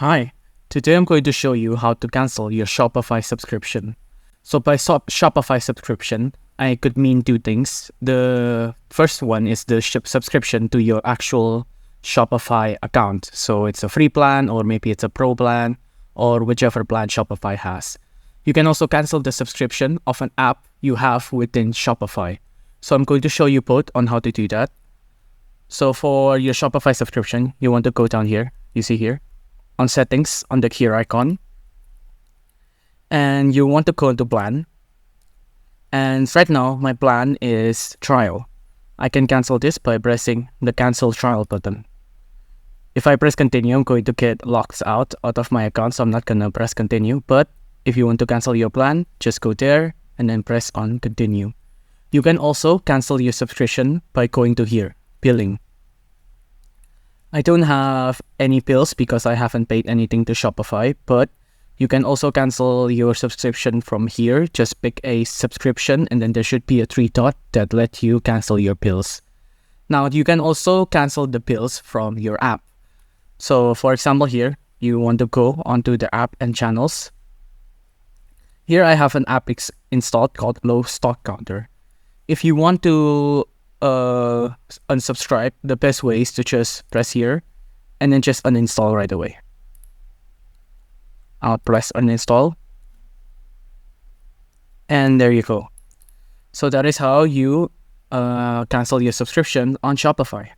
Hi, today I'm going to show you how to cancel your Shopify subscription. So by Shopify subscription, I could mean two things. The first one is the subscription to your actual Shopify account. So it's a free plan or maybe it's a pro plan or whichever plan Shopify has. You can also cancel the subscription of an app you have within Shopify. So I'm going to show you both on how to do that. So for your Shopify subscription, you want to go down here. You see here on settings on the gear icon, and you want to go to plan. And right now my plan is trial. I can cancel this by pressing the cancel trial button. If I press continue, I'm going to get locked out of my account, so I'm not gonna press continue. But if you want to cancel your plan, just go there and then press on continue. You can also cancel your subscription by going to here, billing. I don't have any bills because I haven't paid anything to Shopify, but you can also cancel your subscription from here. Just pick a subscription and then there should be a three dot that let you cancel your bills. Now you can also cancel the bills from your app. So for example here, you want to go onto the app and channels. Here I have an app installed called Low Stock Counter. If you want to unsubscribe, the best way is to just press here and then just uninstall right away. I'll press uninstall and there you go. So that is how you cancel your subscription on Shopify.